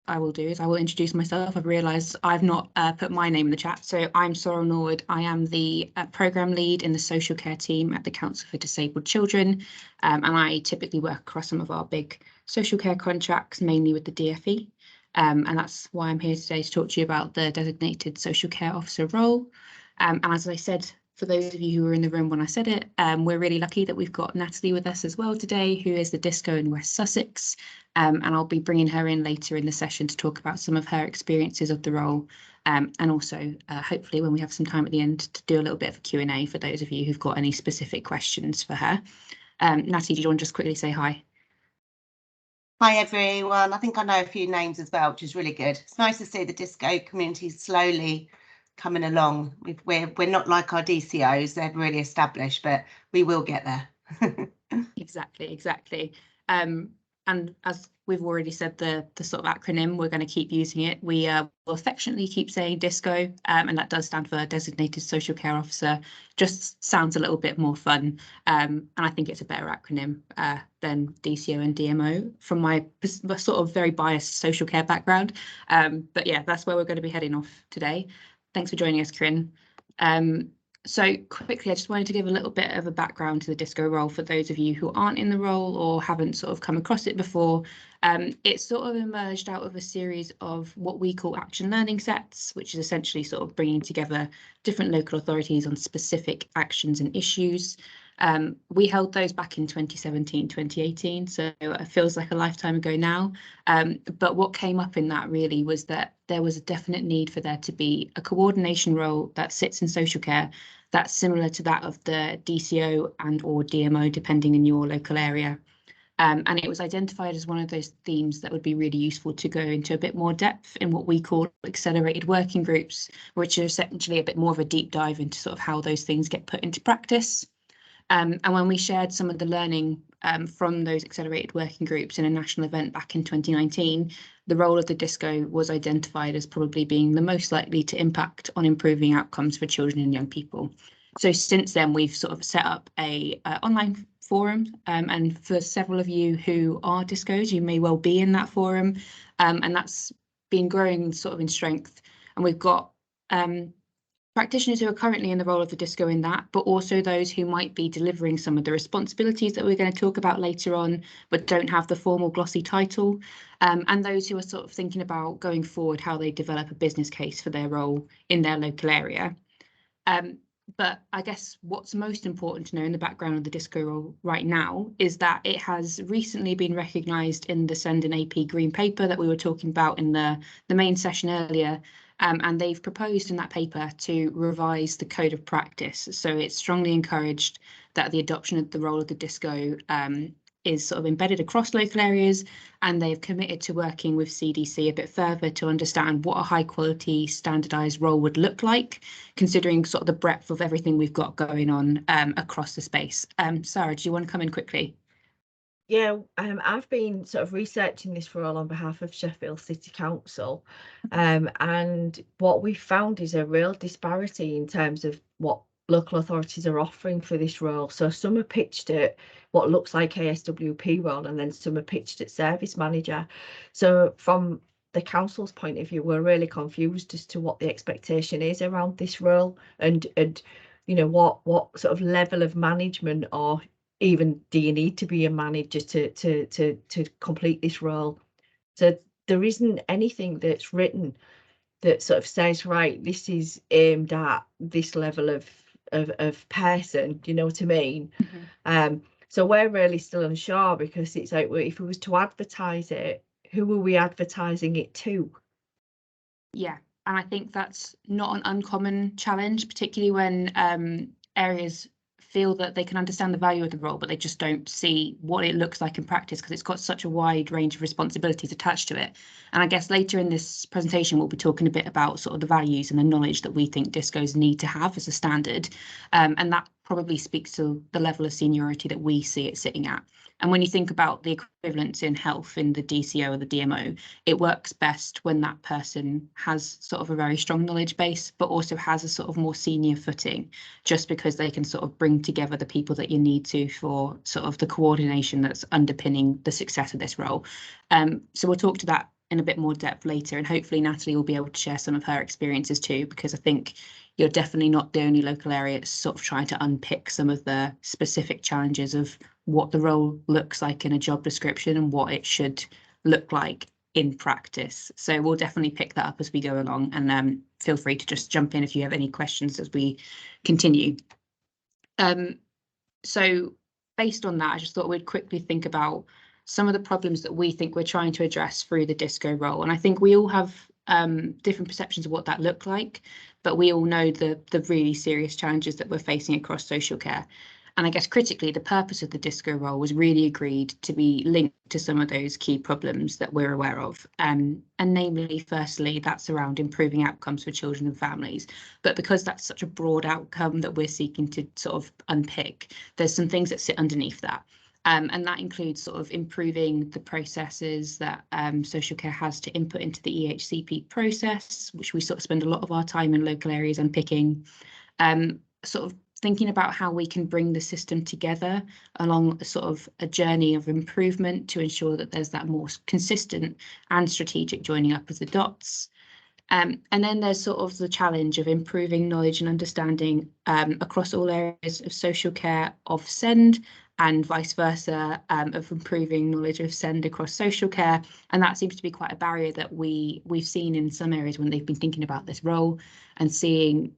I will do is I will introduce myself. I've realised I've not put my name in the chat. So I'm Sorrel Norwood. I am the programme lead in the social care team at the Council for Disabled Children. And I typically work across some of our big social care contracts, mainly with the DfE. And that's why I'm here today to talk to you about the designated social care officer role. And as I said, for those of you who were in the room when I said it, we're really lucky that we've got Natalie with us as well today, who is the DSCO in West Sussex. And I'll be bringing her in later in the session to talk about some of her experiences of the role. And also, hopefully, when we have some time at the end, to do a little bit of a Q&A for those of you who've got any specific questions for her. Natalie, do you want to just quickly say hi? Hi everyone. I think I know a few names as well, which is really good. It's nice to see the DSCO community slowly coming along. We're not like our DCOs, they're really established, but we will get there. Exactly. And as we've already said, the sort of acronym, we're going to keep using it. We will affectionately keep saying DSCO, and that does stand for Designated Social Care Officer. Just sounds a little bit more fun, and I think it's a better acronym than DCO and DMO from my sort of very biased social care background. But yeah, that's where we're going to be heading off today. Thanks for joining us, Corinne. So quickly, I just wanted to give a little bit of a background to the DSCO role for those of you who aren't in the role or haven't sort of come across it before. It's sort of emerged out of a series of what we call action learning sets, which is essentially sort of bringing together different local authorities on specific actions and issues. We held those back in 2017, 2018, so it feels like a lifetime ago now. But what came up in that really was that there was a definite need for there to be a coordination role that sits in social care that's similar to that of the DCO and or DMO, depending in your local area. And it was identified as one of those themes that would be really useful to go into a bit more depth in what we call accelerated working groups, which are essentially a bit more of a deep dive into sort of how those things get put into practice. And when we shared some of the learning from those accelerated working groups in a national event back in 2019, the role of the DSCO was identified as probably being the most likely to impact on improving outcomes for children and young people. So since then, we've sort of set up a online forum, and for several of you who are DSCOs, you may well be in that forum, and that's been growing sort of in strength. And we've got practitioners who are currently in the role of the DSCO in that, but also those who might be delivering some of the responsibilities that we're going to talk about later on, but don't have the formal glossy title, and those who are sort of thinking about going forward how they develop a business case for their role in their local area. But I guess what's most important to know in the background of the DSCO role right now is that it has recently been recognised in the Send an AP Green Paper that we were talking about in the main session earlier. And they've proposed in that paper to revise the code of practice. So it's strongly encouraged that the adoption of the role of the DSCO is sort of embedded across local areas, and they've committed to working with CDC a bit further to understand what a high quality standardised role would look like, considering sort of the breadth of everything we've got going on across the space. Sarah, do you want to come in quickly? Yeah, I've been sort of researching this role on behalf of Sheffield City Council, and what we found is a real disparity in terms of what local authorities are offering for this role. So some are pitched at what looks like ASWP role, and then some are pitched at service manager. So from the council's point of view, we're really confused as to what the expectation is around this role, and you know what sort of level of management, or even do you need to be a manager to complete this role. So there isn't anything that's written that sort of says, right, this is aimed at this level of person, you know what I mean? Mm-hmm. So we're really still unsure, because it's like, if we was to advertise it, who are we advertising it to? Yeah, and I think that's not an uncommon challenge, particularly when areas feel that they can understand the value of the role, but they just don't see what it looks like in practice, because it's got such a wide range of responsibilities attached to it. And I guess later in this presentation, we'll be talking a bit about sort of the values and the knowledge that we think DSCOs need to have as a standard. And that probably speaks to the level of seniority that we see it sitting at. And when you think about the equivalents in health in the DCO or the DMO, it works best when that person has sort of a very strong knowledge base, but also has a sort of more senior footing, just because they can sort of bring together the people that you need to for sort of the coordination that's underpinning the success of this role. So we'll talk to that in a bit more depth later, and hopefully Natalie will be able to share some of her experiences too, because I think you're definitely not the only local area that's sort of trying to unpick some of the specific challenges of what the role looks like in a job description and what it should look like in practice. So we'll definitely pick that up as we go along, and feel free to just jump in if you have any questions as we continue. So based on that, I just thought we'd quickly think about some of the problems that we think we're trying to address through the DSCO role. And I think we all have different perceptions of what that looked like, but we all know the really serious challenges that we're facing across social care. And I guess critically, the purpose of the DSCO role was really agreed to be linked to some of those key problems that we're aware of. And namely, firstly, that's around improving outcomes for children and families. But because that's such a broad outcome that we're seeking to sort of unpick, there's some things that sit underneath that. And that includes sort of improving the processes that social care has to input into the EHCP process, which we sort of spend a lot of our time in local areas unpicking. Sort of thinking about how we can bring the system together along a sort of a journey of improvement to ensure that there's that more consistent and strategic joining up of the dots. And then there's sort of the challenge of improving knowledge and understanding across all areas of social care of SEND, and vice versa, of improving knowledge of SEND across social care. And that seems to be quite a barrier that we've seen in some areas when they've been thinking about this role, and seeing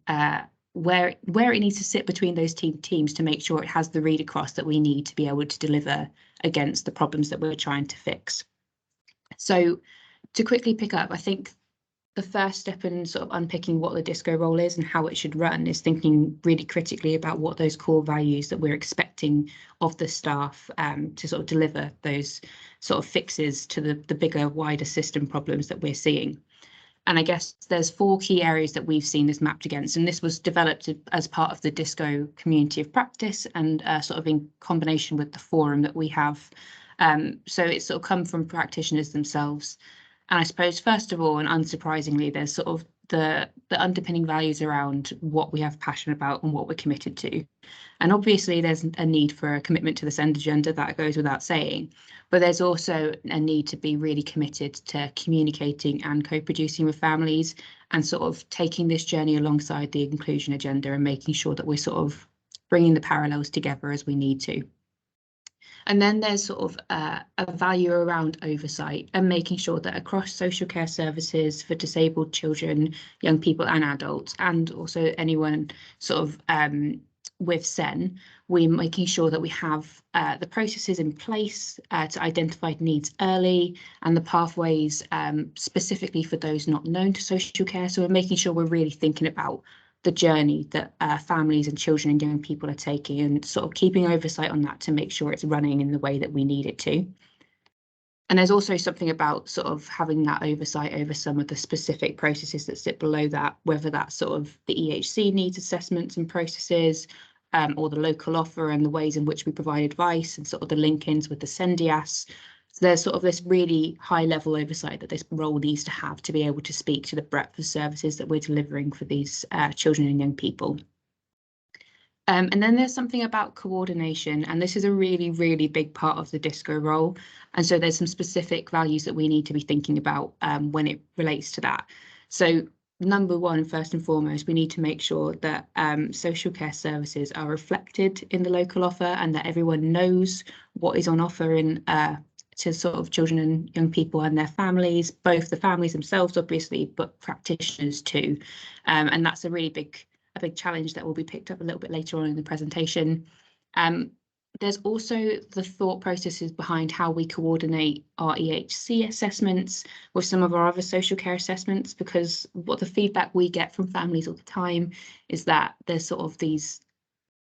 where it needs to sit between those teams to make sure it has the read across that we need to be able to deliver against the problems that we're trying to fix. So to quickly pick up, I think the first step in sort of unpicking what the DSCO role is and how it should run is thinking really critically about what those core values that we're expecting of the staff to sort of deliver those sort of fixes to the bigger, wider system problems that we're seeing. And I guess there's 4 key areas that we've seen this mapped against, and this was developed as part of the DSCO community of practice and sort of in combination with the forum that we have. So it's sort of come from practitioners themselves. And I suppose, first of all, and unsurprisingly, there's sort of the underpinning values around what we have passion about and what we're committed to. And obviously, there's a need for a commitment to the SEND agenda, that goes without saying. But there's also a need to be really committed to communicating and co-producing with families and sort of taking this journey alongside the inclusion agenda and making sure that we're sort of bringing the parallels together as we need to. And then there's sort of a value around oversight and making sure that across social care services for disabled children, young people and adults, and also anyone sort of with SEN, we're making sure that we have the processes in place to identify needs early and the pathways specifically for those not known to social care. So we're making sure we're really thinking about the journey that families and children and young people are taking, and sort of keeping oversight on that to make sure it's running in the way that we need it to. And there's also something about sort of having that oversight over some of the specific processes that sit below that, whether that's sort of the EHC needs assessments and processes, or the local offer and the ways in which we provide advice, and sort of the link-ins with the SENDIAS. So there's sort of this really high level oversight that this role needs to have to be able to speak to the breadth of services that we're delivering for these children and young people. And then there's something about coordination, and this is a really, really big part of the DSCO role. And so there's some specific values that we need to be thinking about when it relates to that. So number one, first and foremost, we need to make sure that social care services are reflected in the local offer and that everyone knows what is on offer in to sort of children and young people and their families, both the families themselves, obviously, but practitioners too. And that's a really big challenge that will be picked up a little bit later on in the presentation. There's also the thought processes behind how we coordinate our EHC assessments with some of our other social care assessments, because what the feedback we get from families all the time is that there's sort of the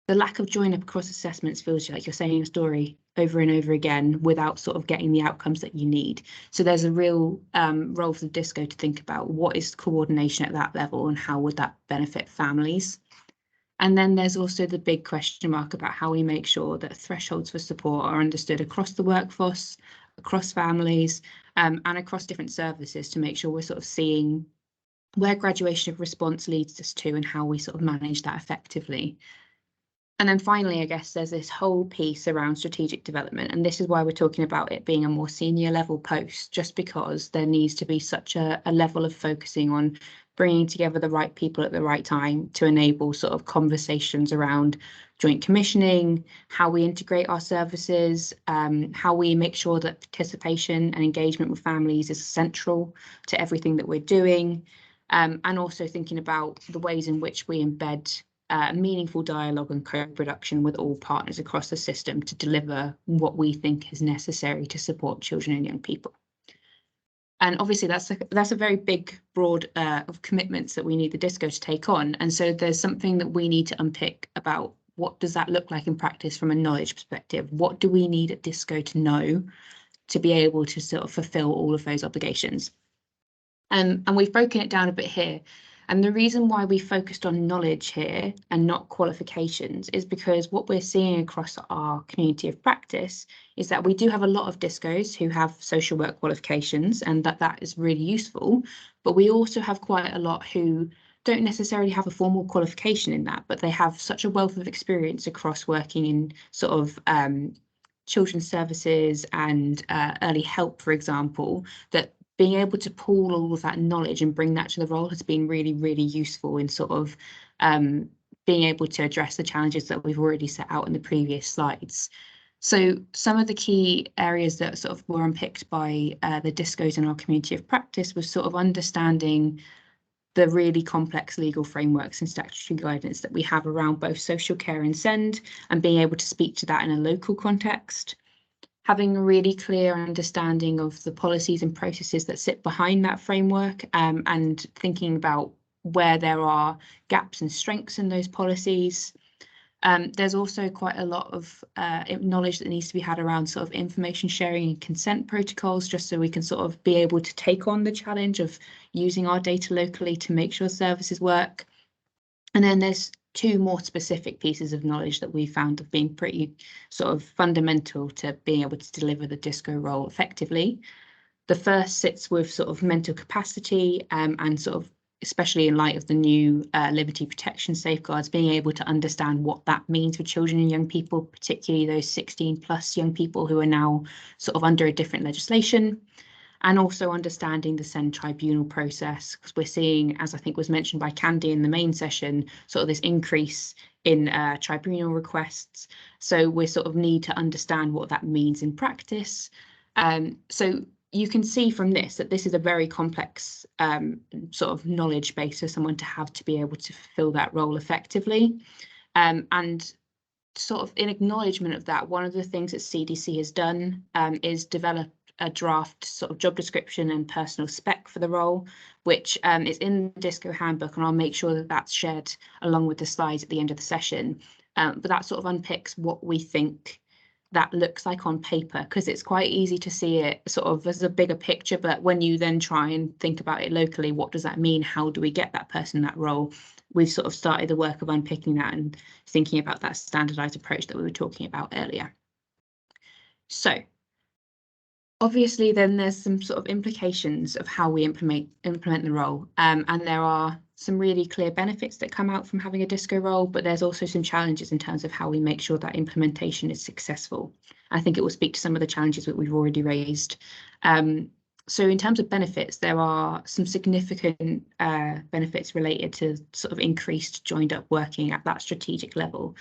lack of join up across assessments feels like you're saying a story over and over again without sort of getting the outcomes that you need. So there's a real role for the DSCO to think about what is coordination at that level and how would that benefit families. And then there's also the big question mark about how we make sure that thresholds for support are understood across the workforce, across families, and across different services to make sure we're sort of seeing where graduation of response leads us to and how we sort of manage that effectively. And then finally, I guess there's this whole piece around strategic development. And this is why we're talking about it being a more senior level post, just because there needs to be such a level of focusing on bringing together the right people at the right time to enable sort of conversations around joint commissioning, how we integrate our services, how we make sure that participation and engagement with families is central to everything that we're doing, and also thinking about the ways in which we embed meaningful dialogue and co-production with all partners across the system to deliver what we think is necessary to support children and young people. And obviously that's a very big, broad of commitments that we need the DSCO to take on. And so there's something that we need to unpick about what does that look like in practice from a knowledge perspective? What do we need at DSCO to know to be able to sort of fulfill all of those obligations? And we've broken it down a bit here. And the reason why we focused on knowledge here and not qualifications is because what we're seeing across our community of practice is that we do have a lot of DSCOs who have social work qualifications, and that is really useful. But we also have quite a lot who don't necessarily have a formal qualification in that, but they have such a wealth of experience across working in sort of children's services and early help, for example, that being able to pool all of that knowledge and bring that to the role has been really, really useful in sort of being able to address the challenges that we've already set out in the previous slides. So some of the key areas that sort of were unpicked by the DSCOs in our community of practice was sort of understanding the really complex legal frameworks and statutory guidance that we have around both social care and SEND, and being able to speak to that in a local context. Having a really clear understanding of the policies and processes that sit behind that framework, and thinking about where there are gaps and strengths in those policies. There's also quite a lot of knowledge that needs to be had around sort of information sharing and consent protocols, just so we can sort of be able to take on the challenge of using our data locally to make sure services work. And then there's two more specific pieces of knowledge that we found have been pretty sort of fundamental to being able to deliver the DSCO role effectively. The first sits with sort of mental capacity, and sort of, especially in light of the new liberty protection safeguards, being able to understand what that means for children and young people, particularly those 16+ young people who are now sort of under a different legislation. And also understanding the SEND tribunal process, because we're seeing, as I think was mentioned by Candy in the main session, sort of this increase in tribunal requests. So we sort of need to understand what that means in practice. So you can see from this that this is a very complex sort of knowledge base for someone to have to be able to fulfill that role effectively. And sort of in acknowledgement of that, one of the things that CDC has done is develop a draft sort of job description and personal spec for the role, which is in the DSCO handbook, and I'll make sure that that's shared along with the slides at the end of the session. But that sort of unpicks what we think that looks like on paper, because it's quite easy to see it sort of as a bigger picture, but when you then try and think about it locally, what does that mean? How do we get that person that role? We've sort of started the work of unpicking that and thinking about that standardized approach that we were talking about earlier. So obviously, then there's some sort of implications of how we implement the role, and there are some really clear benefits that come out from having a DSCO role, but there's also some challenges in terms of how we make sure that implementation is successful. I think it will speak to some of the challenges that we've already raised. So in terms of benefits, there are some significant benefits related to sort of increased joined up working at that strategic level.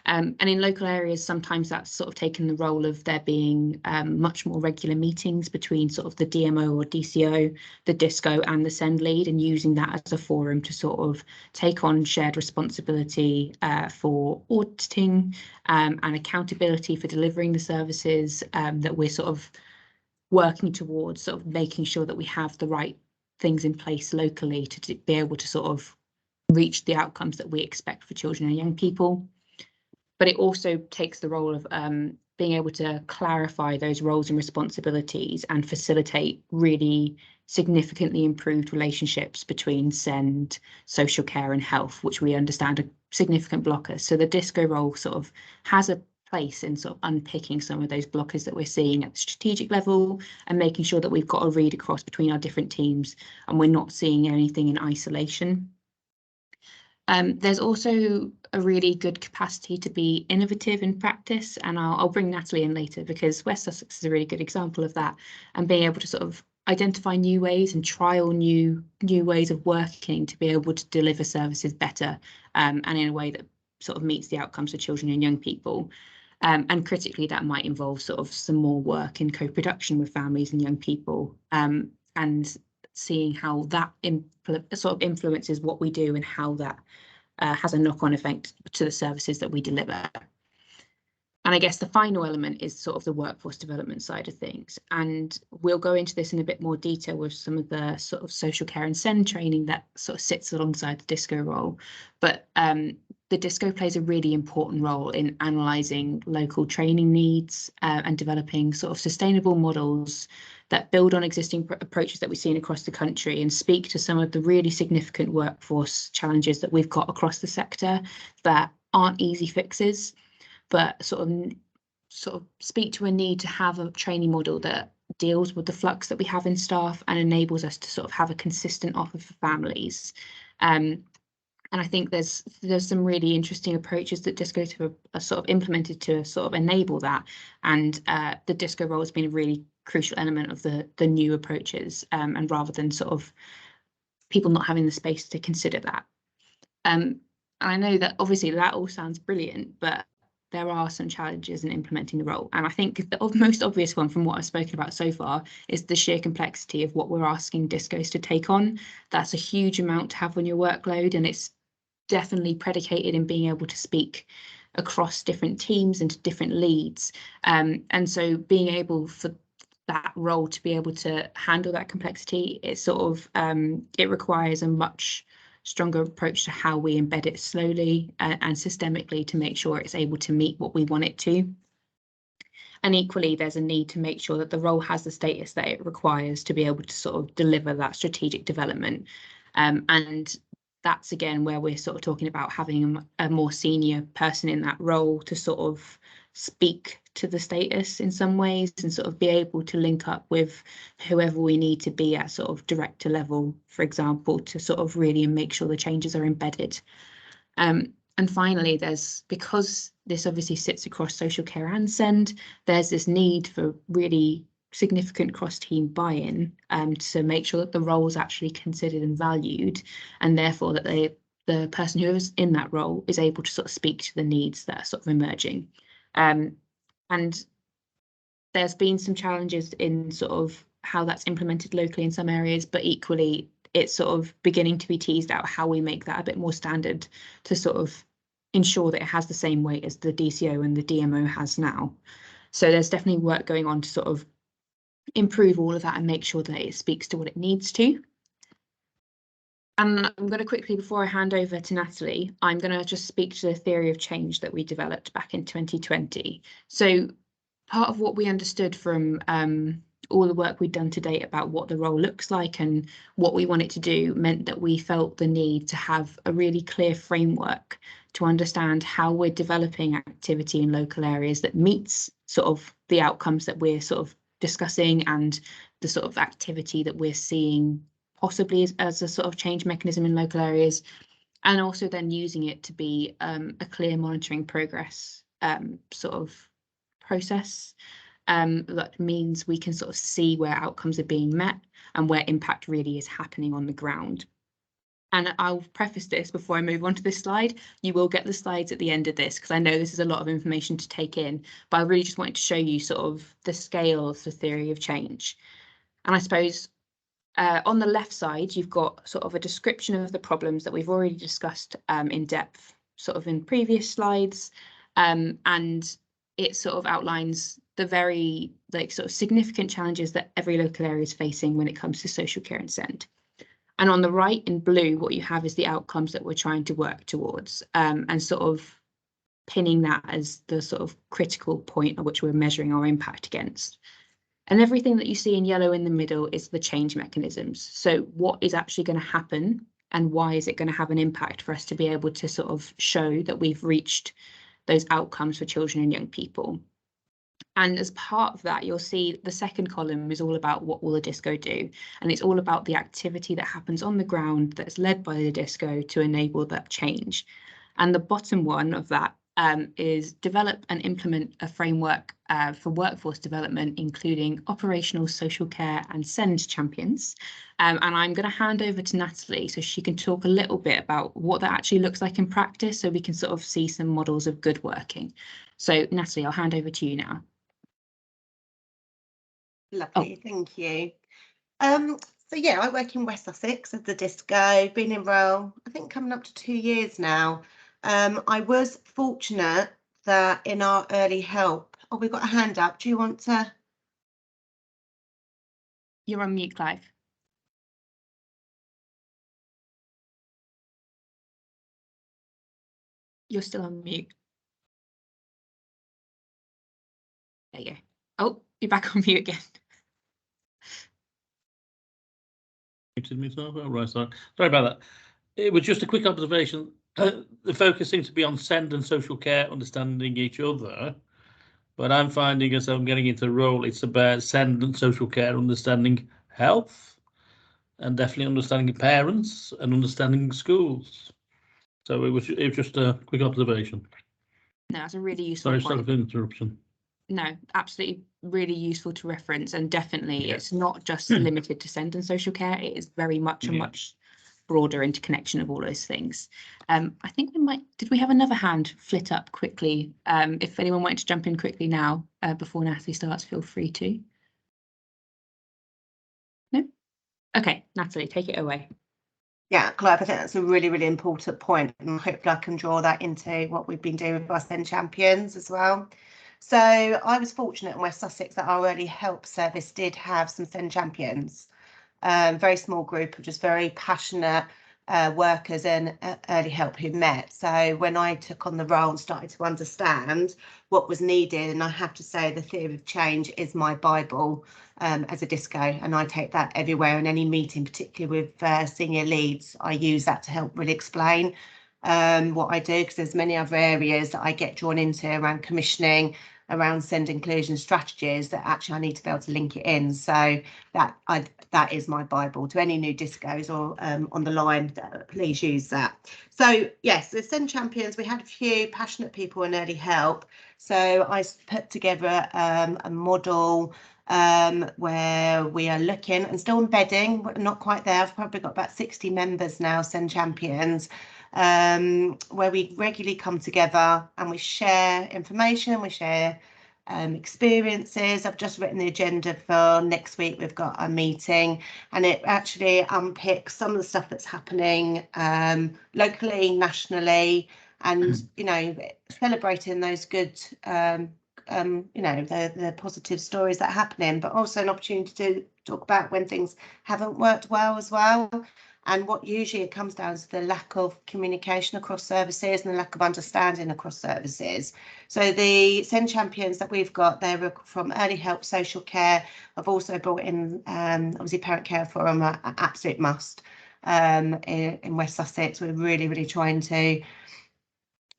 And in local areas, sometimes that's sort of taken the role of there being much more regular meetings between sort of the DMO or DCO, the DSCO and the SEND lead, and using that as a forum to sort of take on shared responsibility for auditing and accountability for delivering the services that we're sort of working towards, sort of making sure that we have the right things in place locally to be able to sort of reach the outcomes that we expect for children and young people. But it also takes the role of being able to clarify those roles and responsibilities and facilitate really significantly improved relationships between SEND, social care and health, which we understand are significant blockers. So the DSCO role sort of has a place in sort of unpicking some of those blockers that we're seeing at the strategic level and making sure that we've got a read across between our different teams and we're not seeing anything in isolation. There's also a really good capacity to be innovative in practice, and I'll bring Natalie in later because West Sussex is a really good example of that, and being able to sort of identify new ways and trial new ways of working to be able to deliver services better, and in a way that sort of meets the outcomes of children and young people. And critically, that might involve sort of some more work in co-production with families and young people, and seeing how that sort of influences what we do and how that has a knock-on effect to the services that we deliver. And I guess the final element is sort of the workforce development side of things. And we'll go into this in a bit more detail with some of the sort of social care and SEND training that sort of sits alongside the DSCO role. But the DSCO plays a really important role in analysing local training needs and developing sort of sustainable models that build on existing approaches that we've seen across the country and speak to some of the really significant workforce challenges that we've got across the sector that aren't easy fixes, but sort of speak to a need to have a training model that deals with the flux that we have in staff and enables us to sort of have a consistent offer for families. And I think there's some really interesting approaches that DSCOs are sort of implemented to sort of enable that. And the DSCO role has been a really crucial element of the new approaches, and rather than sort of people not having the space to consider that. And I know that obviously that all sounds brilliant, but there are some challenges in implementing the role. And I think the most obvious one from what I've spoken about so far is the sheer complexity of what we're asking DSCOs to take on. That's a huge amount to have on your workload, and it's definitely predicated in being able to speak across different teams and to different leads. And so being able for that role to be able to handle that complexity, it sort of it requires a much stronger approach to how we embed it slowly and systemically to make sure it's able to meet what we want it to. And equally, there's a need to make sure that the role has the status that it requires to be able to sort of deliver that strategic development. And that's again where we're sort of talking about having a more senior person in that role to sort of speak to the status in some ways and sort of be able to link up with whoever we need to be at sort of director level, for example, to sort of really make sure the changes are embedded. And finally, because this obviously sits across social care and SEND, there's this need for really significant cross-team buy-in to make sure that the role is actually considered and valued, and therefore that the person who is in that role is able to sort of speak to the needs that are sort of emerging. And there's been some challenges in sort of how that's implemented locally in some areas, but equally it's sort of beginning to be teased out how we make that a bit more standard to sort of ensure that it has the same weight as the DCO and the DMO has now. So there's definitely work going on to sort of improve all of that and make sure that it speaks to what it needs to. And I'm going to quickly, before I hand over to Natalie, I'm going to just speak to the theory of change that we developed back in 2020. So part of what we understood from all the work we'd done to date about what the role looks like and what we want it to do meant that we felt the need to have a really clear framework to understand how we're developing activity in local areas that meets sort of the outcomes that we're sort of discussing and the sort of activity that we're seeing possibly as a sort of change mechanism in local areas, and also then using it to be a clear monitoring progress sort of process that means we can sort of see where outcomes are being met and where impact really is happening on the ground. And I'll preface this before I move on to this slide. You will get the slides at the end of this because I know this is a lot of information to take in, but I really just wanted to show you sort of the scale of the theory of change. And I suppose on the left side, you've got sort of a description of the problems that we've already discussed in depth, sort of in previous slides, and it sort of outlines the very sort of significant challenges that every local area is facing when it comes to social care and SEND. And on the right in blue, what you have is the outcomes that we're trying to work towards, and sort of pinning that as the sort of critical point at which we're measuring our impact against. And everything that you see in yellow in the middle is the change mechanisms. So what is actually going to happen and why is it going to have an impact for us to be able to sort of show that we've reached those outcomes for children and young people. And as part of that, you'll see the second column is all about what will the DSCO do. And it's all about the activity that happens on the ground that's led by the DSCO to enable that change. And the bottom one of that is develop and implement a framework for workforce development, including operational social care and SEND champions. And I'm going to hand over to Natalie so she can talk a little bit about what that actually looks like in practice, so we can sort of see some models of good working. So Natalie, I'll hand over to you now. Lovely, thank you. So yeah, I work in West Sussex as the DSCO, been in role, I think coming up to 2 years now. I was fortunate that in our early help, oh, we've got a hand up. Do you want to? You're on mute, Clive. You're still on mute. There you go. Oh, you're back on mute again. Muted myself. Oh, right, sorry about that. It was just a quick observation. The focus seems to be on SEND and social care, understanding each other. But I'm finding, as I'm getting into the role, it's about SEND and social care, understanding health, and definitely understanding parents and understanding schools. So it was just a quick observation. No, that's a really useful point. Sorry for the interruption. No, absolutely really useful to reference, and definitely it's not just limited to SEND and social care. It is very much a much broader interconnection of all those things. I think we might, did we have another hand flit up quickly? If anyone wanted to jump in quickly now before Natalie starts, feel free to. No? Okay, Natalie, take it away. Yeah, Clive, I think that's a really, really important point, and hopefully I can draw that into what we've been doing with our SEND champions as well. So I was fortunate in West Sussex that our early help service did have some SEND champions, very small group of just very passionate workers and early help who met. So when I took on the role and started to understand what was needed, and I have to say the theory of change is my Bible as a DSCO, and I take that everywhere in any meeting, particularly with senior leads. I use that to help really explain what I do, because there's many other areas that I get drawn into around commissioning, around SEND inclusion strategies that actually I need to be able to link it in. So that is my Bible to any new DSCOs or on the line. Please use that. So yes, the SEND champions, we had a few passionate people in early help. So I put together a model where we are looking and still embedding, but not quite there. I've probably got about 60 members now, SEND champions, where we regularly come together and we share information, we share experiences. I've just written the agenda for next week. We've got a meeting, and it actually unpicks some of the stuff that's happening locally, nationally, and you know, celebrating those good you know, the positive stories that are happening, but also an opportunity to talk about when things haven't worked well as well. And what usually it comes down to the lack of communication across services and the lack of understanding across services. So the SEND champions that we've got, they're from early help, social care. I've also brought in obviously parent care forum, an absolute must in West Sussex. We're really, really trying to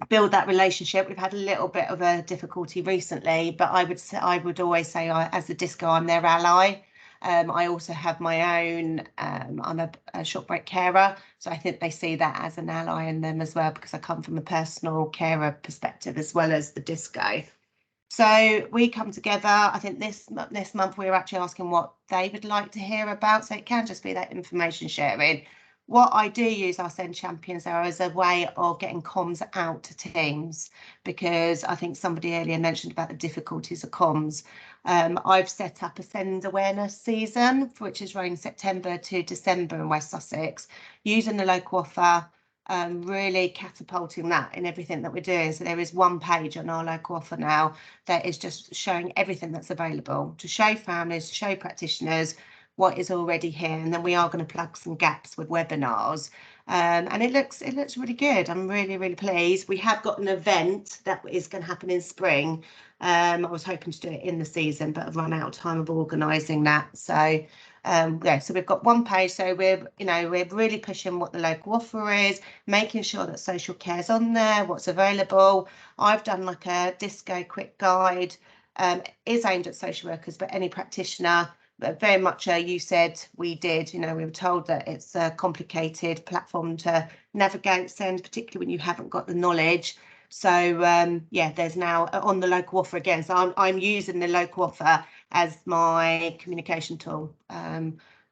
build that relationship. We've had a little bit of a difficulty recently, but I would always say as a DSCO, I'm their ally. I also have my own, I'm a short break carer, so I think they see that as an ally in them as well, because I come from a personal carer perspective as well as the DSCO. So we come together. I think this month we're actually asking what they would like to hear about, so it can just be that information sharing. What I do use our SEND champions there as a way of getting comms out to teams, because I think somebody earlier mentioned about the difficulties of comms. I've set up a SEND awareness season, which is running September to December in West Sussex, using the local offer, really catapulting that in everything that we're doing. So there is one page on our local offer now that is just showing everything that's available to show families, to show practitioners what is already here, and then we are going to plug some gaps with webinars, and it looks really good. I'm really pleased. We have got an event that is going to happen in spring. I was hoping to do it in the season, but I've run out of time of organising that. So yeah, so we've got one page. So we're really pushing what the local offer is, making sure that social care is on there, what's available. I've done like a DSCO quick guide is aimed at social workers, but any practitioner. But very much you said we did, we were told that it's a complicated platform to navigate SEND, particularly when you haven't got the knowledge. So yeah, there's now on the local offer again. So I'm using the local offer as my communication tool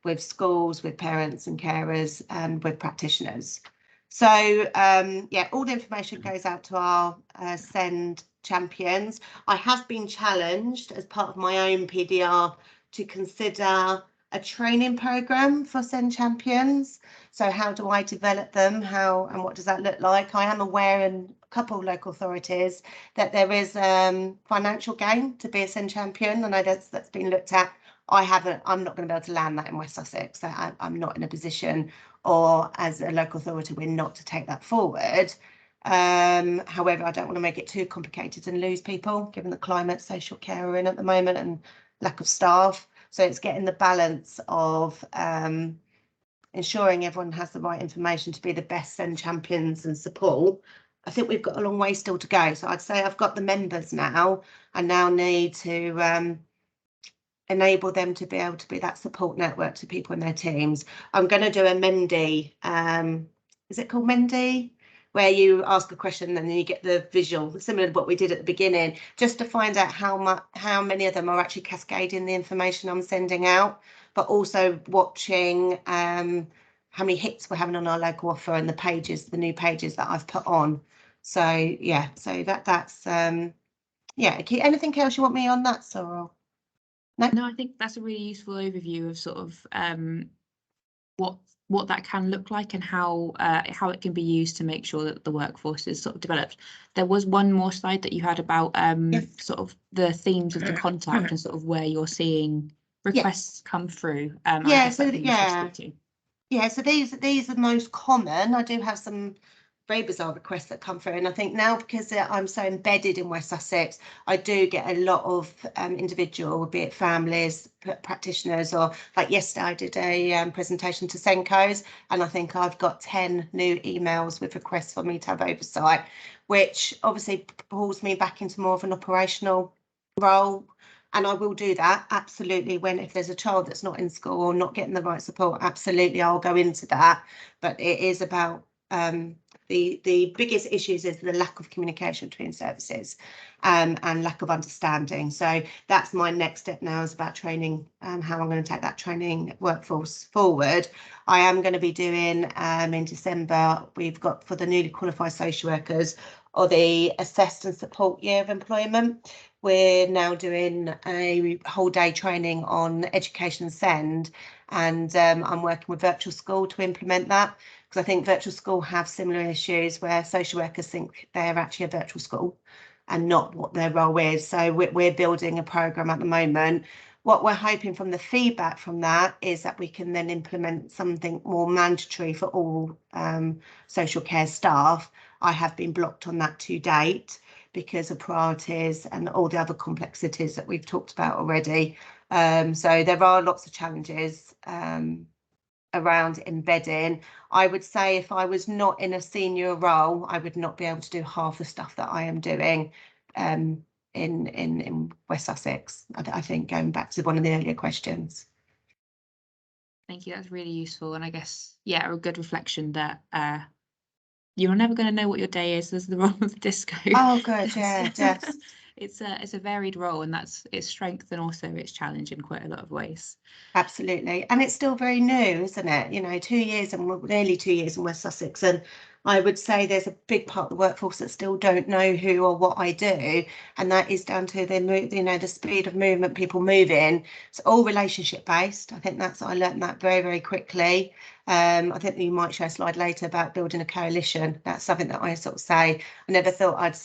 with schools, with parents and carers, and with practitioners. So yeah, all the information goes out to our SEND champions. I have been challenged as part of my own PDR to consider a training program for SEND champions. So how do I develop them? How and what does that look like? I am aware in a couple of local authorities that there is financial gain to be a SEND champion. I know that's been looked at. I'm not going to be able to land that in West Sussex. So I'm not in a position, or as a local authority, we're not to take that forward. However, I don't want to make it too complicated and lose people, given the climate social care we're in at the moment and lack of staff. So it's getting the balance of ensuring everyone has the right information to be the best SEND champions and support. I think we've got a long way still to go. So I'd say I've got the members now. I now need to enable them to be able to be that support network to people in their teams. I'm going to do a Mendy, is it called Mendy? Where you ask a question and then you get the visual, similar to what we did at the beginning, just to find out how many of them are actually cascading the information I'm sending out, but also watching how many hits we're having on our local offer and the new pages that I've put on. So yeah, so that's yeah. Anything else you want me on that, Sorrel? No, I think that's a really useful overview of sort of what that can look like and how it can be used to make sure that the workforce is sort of developed. There was one more slide that you had about Yes. sort of the themes of the contact and sort of where you're seeing requests come through. Yeah, so yeah, so these are most common. I do have some very bizarre requests that come through, and I think now because I'm so embedded in West Sussex, I do get a lot of individual, be it families, practitioners, or like yesterday I did a presentation to SENCOs, and I think I've got 10 new emails with requests for me to have oversight, which obviously pulls me back into more of an operational role. And I will do that, absolutely, if there's a child that's not in school or not getting the right support, absolutely, I'll go into that. But it is about the biggest issues is the lack of communication between services and lack of understanding. So that's my next step now, is about training, how I'm going to take that training workforce forward. I am going to be doing in December, we've got for the newly qualified social workers, or the assessed and support year of employment. We're now doing a whole day training on education SEND, and I'm working with Virtual School to implement that, because I think Virtual School have similar issues where social workers think they're actually a virtual school and not what their role is. So we're building a programme at the moment. What we're hoping from the feedback from that is that we can then implement something more mandatory for all social care staff. I have been blocked on that to date because of priorities and all the other complexities that we've talked about already. So there are lots of challenges around embedding. I would say if I was not in a senior role, I would not be able to do half the stuff that I am doing in West Sussex. I think, going back to one of the earlier questions. Thank you, that's really useful, and I guess, yeah, a good reflection that you're never going to know what your day is. There's the role of the DSCO. Oh, good, yeah, yes. It's a varied role, and that's its strength and also its challenge in quite a lot of ways. Absolutely, and it's still very new, isn't it? 2 years and nearly 2 years in West Sussex, and I would say there's a big part of the workforce that still don't know who or what I do, and that is down to the speed of movement, people moving. It's all relationship based. I think I learned that very, very quickly. I think that you might show a slide later about building a coalition. That's something that I sort of say. I never thought I'd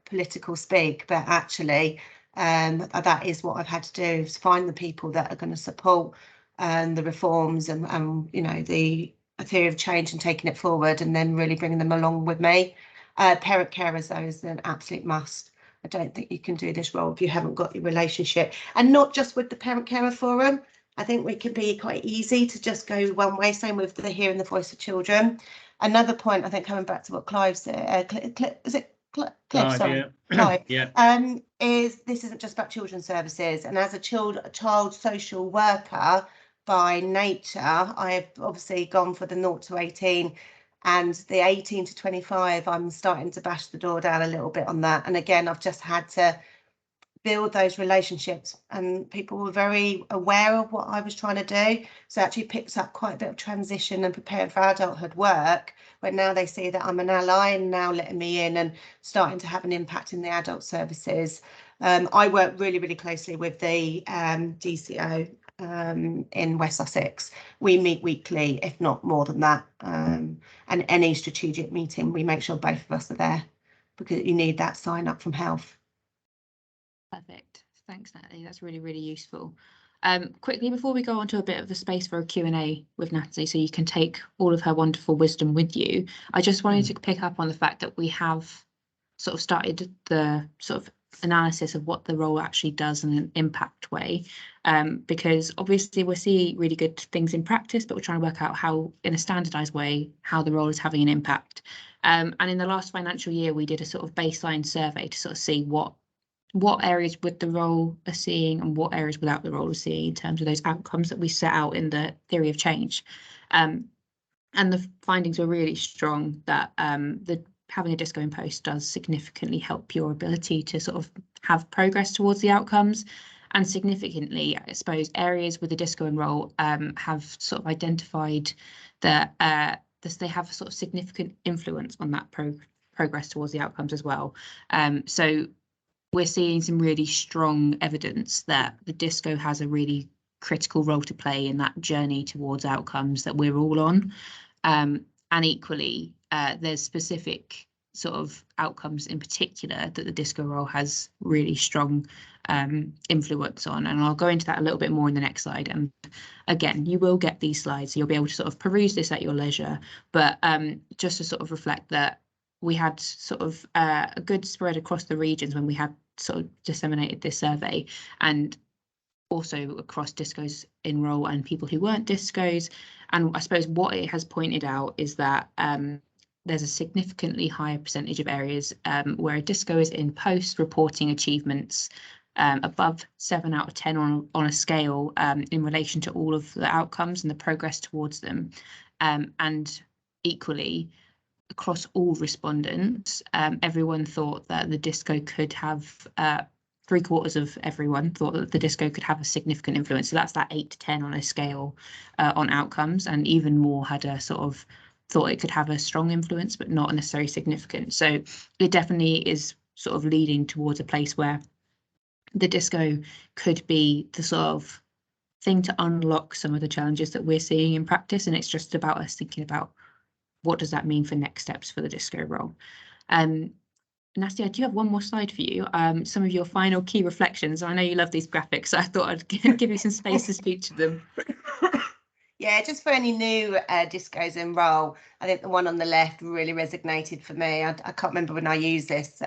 political speak, but actually that is what I've had to do, is find the people that are going to support the reforms and the theory of change and taking it forward, and then really bringing them along with me. Parent carers, though, is an absolute must. I don't think you can do this role if you haven't got your relationship, and not just with the Parent Carer Forum. I think we can be quite easy to just go one way, same with the hearing the voice of children. Another point, I think, coming back to what Clive said, is it Cliff, sorry. Yeah. Yeah. Is this isn't just about children's services, and as a child social worker by nature, I have obviously gone for the 0 to 18, and the 18 to 25, I'm starting to bash the door down a little bit on that. And again, I've just had to build those relationships, and people were very aware of what I was trying to do. So it actually picks up quite a bit of transition and preparing for adulthood work, where now they see that I'm an ally and now letting me in and starting to have an impact in the adult services. I work really, really closely with the DSCO in West Sussex. We meet weekly, if not more than that. And any strategic meeting, we make sure both of us are there, because you need that sign up from health. Perfect. Thanks, Natalie. That's really, really useful. Quickly, before we go on to a bit of a space for a Q&A with Natalie, so you can take all of her wonderful wisdom with you, I just wanted to pick up on the fact that we have sort of started the sort of analysis of what the role actually does in an impact way, because obviously we're seeing really good things in practice, but we're trying to work out how, in a standardized way, how the role is having an impact. And in the last financial year, we did a sort of baseline survey to sort of see what areas with the role are seeing and what areas without the role are seeing in terms of those outcomes that we set out in the theory of change. And the findings were really strong that having a DSCO in post does significantly help your ability to sort of have progress towards the outcomes. And significantly, I suppose, areas with the DSCO in role have sort of identified that they have a sort of significant influence on that progress towards the outcomes as well. So we're seeing some really strong evidence that the DSCO has a really critical role to play in that journey towards outcomes that we're all on. And equally, there's specific sort of outcomes in particular that the DSCO role has really strong influence on. And I'll go into that a little bit more in the next slide. And again, you will get these slides, so you'll be able to sort of peruse this at your leisure. But just to sort of reflect that we had sort of a good spread across the regions when we had sort of disseminated this survey, and also across DSCOs in role and people who weren't DSCOs. And I suppose what it has pointed out is that there's a significantly higher percentage of areas where a DSCO is in post reporting achievements above 7 out of 10 on a scale in relation to all of the outcomes and the progress towards them. And equally, across all respondents, everyone thought that the DSCO could have, 3/4 of everyone thought that the DSCO could have a significant influence. So that's that 8 to 10 on a scale on outcomes, and even more had a sort of thought it could have a strong influence, but not necessarily significant. So it definitely is sort of leading towards a place where the DSCO could be the sort of thing to unlock some of the challenges that we're seeing in practice. And it's just about us thinking about what does that mean for next steps for the DSCO role. Nastia, I do have one more slide for you. Some of your final key reflections. I know you love these graphics, so I thought I'd give you some space to speak to them. Yeah, just for any new DSCOs in role, I think the one on the left really resonated for me. I can't remember when I used this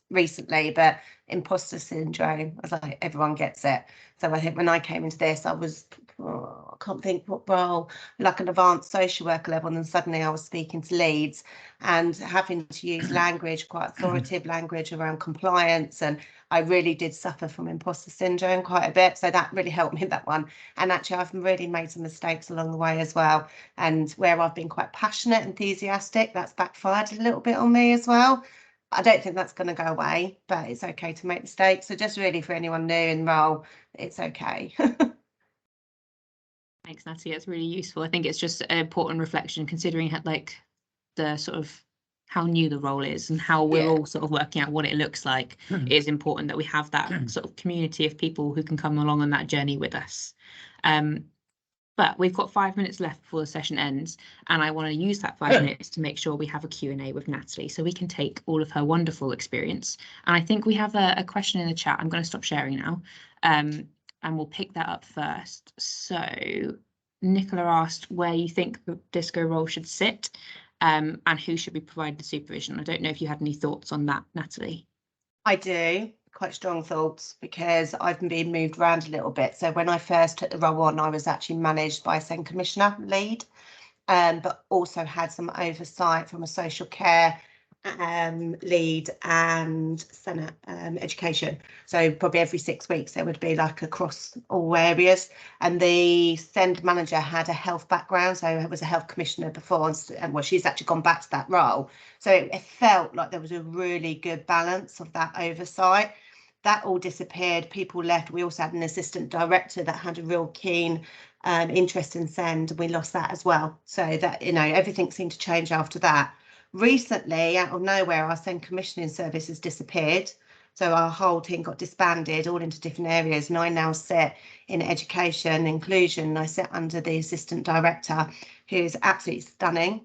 recently, but imposter syndrome, I was like, everyone gets it. So I think when I came into this, I was, I can't think what role, like an advanced social worker level, and then suddenly I was speaking to leads and having to use language, quite authoritative language around compliance, and I really did suffer from imposter syndrome quite a bit. So that really helped me, that one. And actually, I've really made some mistakes along the way as well. And where I've been quite passionate, enthusiastic, that's backfired a little bit on me as well. I don't think that's going to go away, but it's okay to make mistakes. So just really for anyone new in role, it's okay. Thanks, Natalie. It's really useful. I think it's just an important reflection, considering like the sort of how new the role is and how we're all sort of working out what it looks like. It is important that we have that sort of community of people who can come along on that journey with us. But we've got 5 minutes left before the session ends, and I want to use that 5 minutes to make sure we have a Q&A with Natalie, so we can take all of her wonderful experience. And I think we have a question in the chat. I'm going to stop sharing now, and we'll pick that up first. So Nicola asked where you think the DSCO role should sit, and who should be provided the supervision. I don't know if you had any thoughts on that, Natalie. I do. Quite strong thoughts, because I've been moved around a little bit. So when I first took the role on, I was actually managed by a SEND commissioner lead, but also had some oversight from a social care lead and Senate education. So probably every 6 weeks there would be like across all areas. And the SEND manager had a health background, so it was a health commissioner before, and well, she's actually gone back to that role. So it felt like there was a really good balance of that oversight. That all disappeared. People left. We also had an assistant director that had a real keen interest in SEND. We lost that as well. So that, you know, everything seemed to change after that. Recently, out of nowhere, our SEND commissioning service has disappeared. So our whole team got disbanded all into different areas. And I now sit in education, inclusion. And I sit under the assistant director, who's absolutely stunning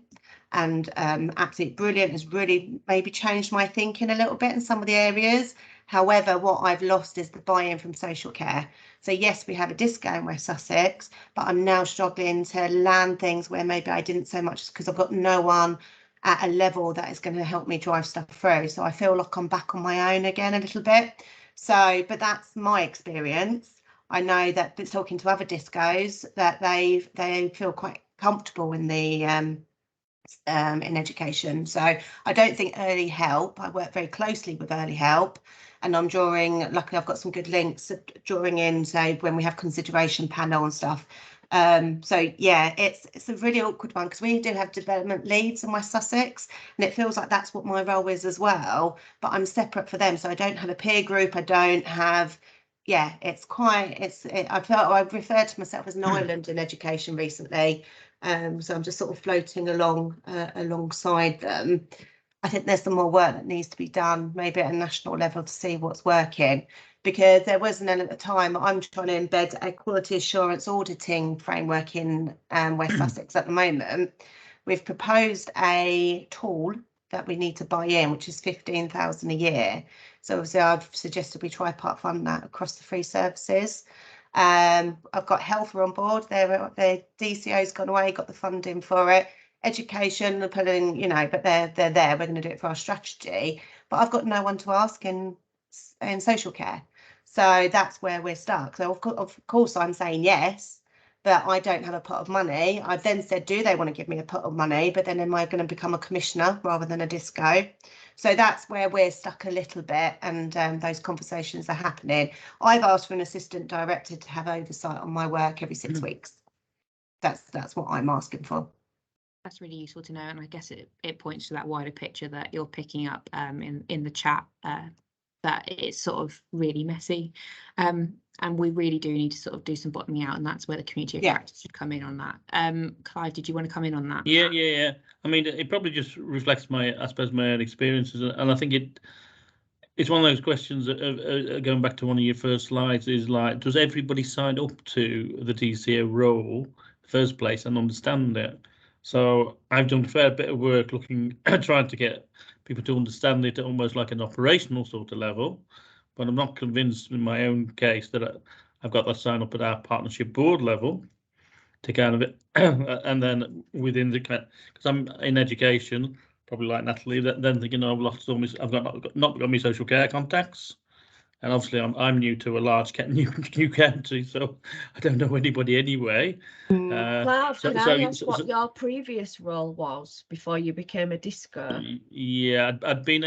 and absolutely brilliant, has really maybe changed my thinking a little bit in some of the areas. However, what I've lost is the buy-in from social care. So yes, we have a DSCO in West Sussex, but I'm now struggling to land things where maybe I didn't so much because I've got no one at a level that is going to help me drive stuff through. So I feel like I'm back on my own again a little bit. So, but that's my experience. I know that talking to other DSCOs that they feel quite comfortable in the in education. So I don't think early help, I work very closely with early help, and I'm drawing, luckily I've got some good links drawing in, so when we have consideration panel and stuff. So yeah, it's a really awkward one because we do have development leads in West Sussex, and it feels like that's what my role is as well, but I'm separate for them, so I don't have a peer group, I don't have, yeah, it's quite, I've referred to myself as an island in education recently. So I'm just sort of floating along alongside them. I think there's some more work that needs to be done, maybe at a national level, to see what's working, because there was an element at the time I'm trying to embed a quality assurance auditing framework in West Sussex at the moment. We've proposed a tool that we need to buy in, which is 15,000 a year. So obviously I've suggested we try part fund that across the free services. I've got health on board. The DSCO's gone away, got the funding for it. Education, they're putting, you know, but they're there. We're going to do it for our strategy. But I've got no one to ask in social care. So that's where we're stuck. So of course I'm saying yes, but I don't have a pot of money. I've then said, do they want to give me a pot of money? But then am I going to become a commissioner rather than a DSCO? So that's where we're stuck a little bit, and those conversations are happening. I've asked for an assistant director to have oversight on my work every 6 weeks. That's what I'm asking for. That's really useful to know, and I guess it points to that wider picture that you're picking up in the chat, that it's sort of really messy, and we really do need to sort of do some bottoming out, and that's where the community of practice should come in on that. Clive, did you want to come in on that? Yeah. I mean, it probably just reflects my own experiences, and I think it's one of those questions that, going back to one of your first slides, is like, does everybody sign up to the DSCO role in the first place and understand it? So I've done a fair bit of work trying to get people to understand it at almost like an operational sort of level, but I'm not convinced in my own case that I've got that sign up at our partnership board level to kind of and then within the, because I'm in education, probably like Natalie, then thinking, oh, I've not got my social care contacts, and obviously I'm new to a large new county, so I don't know anybody anyway. Clive, can I ask what your previous role was before you became a DSCO? Yeah, I'd been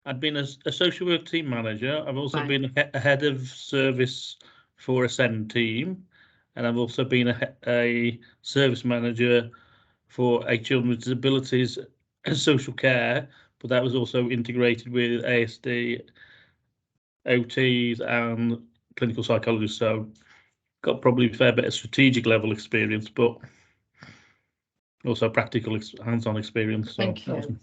I'd been a social work team manager. I've also been a head of service for a SEND team, and I've also been a service manager for a children with disabilities and social care, but that was also integrated with ASD, OTs and clinical psychologists. So got probably a fair bit of strategic level experience, but also practical hands-on experience. So Thank you.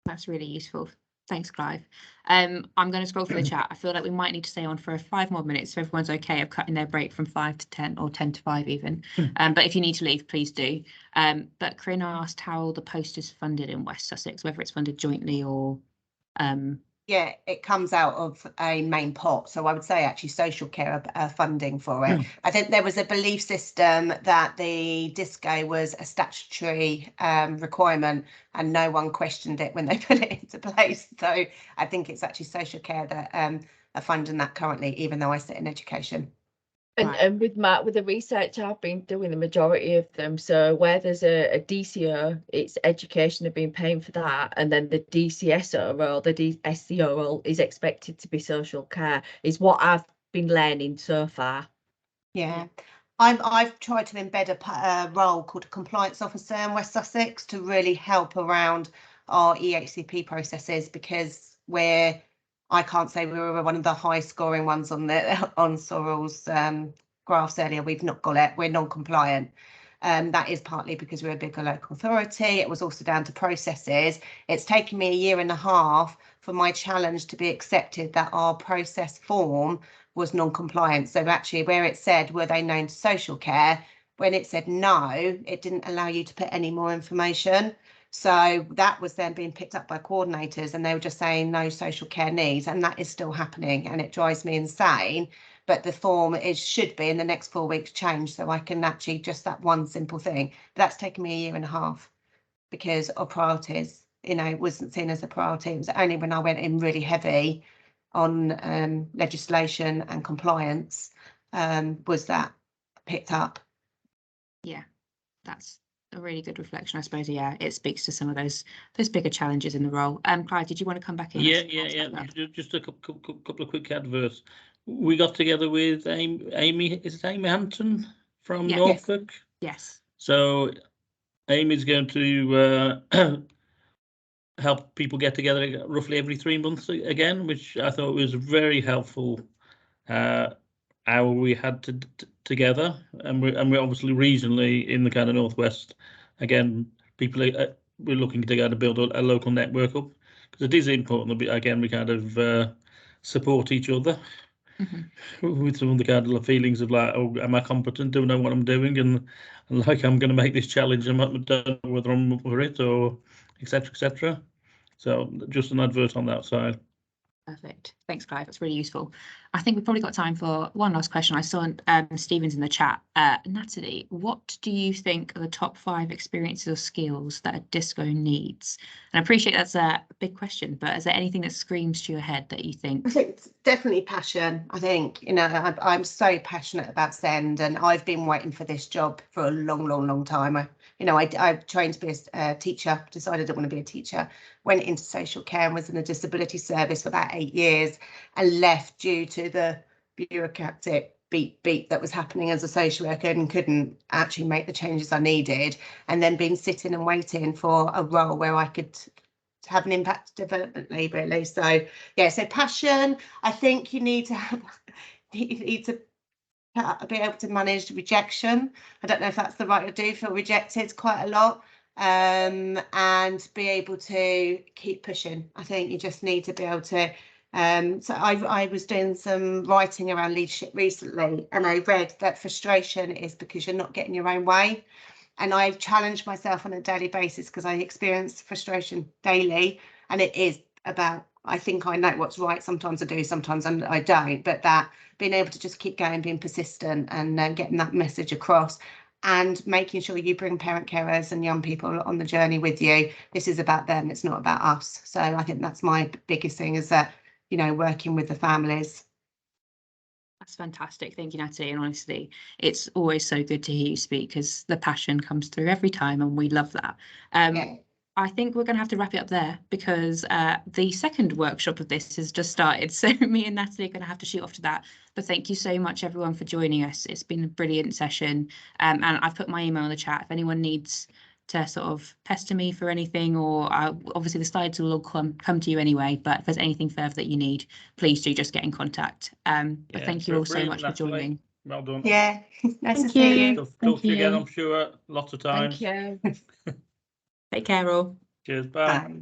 That's really useful. Thanks, Clive. I'm going to scroll through the chat. I feel like we might need to stay on for 5 more minutes, so everyone's okay of cutting their break from 5 to 10 or 10 to 5 even. But if you need to leave, please do. But Corinne asked how the post is funded in West Sussex, whether it's funded jointly or yeah, it comes out of a main pot. So I would say actually social care are funding for it. I think there was a belief system that the DSCO was a statutory requirement, and no one questioned it when they put it into place. So I think it's actually social care that are funding that currently, even though I sit in education. And, Right. and with the research I've been doing, the majority of them, so where there's a DCO, it's education have been paying for that, and then the DCSO role, the DSCO role is expected to be social care, is what I've been learning so far. Yeah, I've tried to embed a role called a compliance officer in West Sussex to really help around our EHCP processes, because I can't say we were one of the high scoring ones on the on Sorrel's graphs earlier. We've not got it. We're non-compliant. That is partly because we're a bigger local authority. It was also down to processes. It's taken me a year and a half for my challenge to be accepted that our process form was non-compliant. So actually, where it said, were they known to social care, when it said no, it didn't allow you to put any more information. So that was then being picked up by coordinators, and they were just saying no social care needs, and that is still happening, and it drives me insane. But the form should be in the next 4 weeks change, so I can actually just that one simple thing. But that's taken me a year and a half because of priorities. You know, it wasn't seen as a priority. It was only when I went in really heavy on legislation and compliance was that picked up. Yeah, that's a really good reflection, I suppose. Yeah, it speaks to some of those bigger challenges in the role. Clive, did you want to come back in? Yeah. Just a couple of quick adverts. We got together with Amy. Is it Amy Hampton from Yeah. Norfolk? Yes. So Amy's going to help people get together roughly every 3 months again, which I thought was very helpful. Hour we had together, and we're obviously regionally in the kind of northwest. Again, people we're looking to build a local network up, because it is important that again we kind of support each other with some of the kind of feelings of like, oh, am I competent? Do I know what I'm doing? And like, I'm going to make this challenge. I don't know whether I'm up for it, or etc. etc. So just an advert on that side. Perfect. Thanks, Clive. That's really useful. I think we've probably got time for one last question. I saw Stephen's in the chat. Natalie, what do you think are the top 5 experiences or skills that a DSCO needs? And I appreciate that's a big question, but is there anything that screams to your head that you think? I think it's definitely passion. I think, you know, I'm so passionate about SEND, and I've been waiting for this job for a long time. I trained to be a teacher, decided I didn't want to be a teacher, went into social care and was in the disability service for about 8 years, and left due to the bureaucratic beat that was happening as a social worker, and couldn't actually make the changes I needed, and then been sitting and waiting for a role where I could have an impact developmentally, really. So yeah, so passion. I think you need to be able to manage rejection. I don't know if that's the right word. I do feel rejected quite a lot, and be able to keep pushing. I think you just need to be able to. So I was doing some writing around leadership recently, and I read that frustration is because you're not getting your own way. And I've challenged myself on a daily basis, because I experience frustration daily, and it is about, I think I know what's right. Sometimes I do, sometimes I don't, but that being able to just keep going, being persistent, and getting that message across, and making sure you bring parent carers and young people on the journey with you. This is about them, it's not about us. So I think that's my biggest thing, is that, you know, working with the families. That's fantastic. Thank you, Natalie. And honestly, it's always so good to hear you speak, because the passion comes through every time, and we love that. Yeah. I think we're going to have to wrap it up there, because the second workshop of this has just started. So me and Natalie are going to have to shoot off to that. But thank you so much, everyone, for joining us. It's been a brilliant session. And I've put my email in the chat if anyone needs to sort of pester me for anything, or obviously the slides will all come to you anyway. But if there's anything further that you need, please do just get in contact. But thank you all so much for joining. Well done. Yeah, nice Thank to see you. you. Talk to you again, I'm sure, lots of times. Thank you. Take care all. Cheers. Bye. Bye.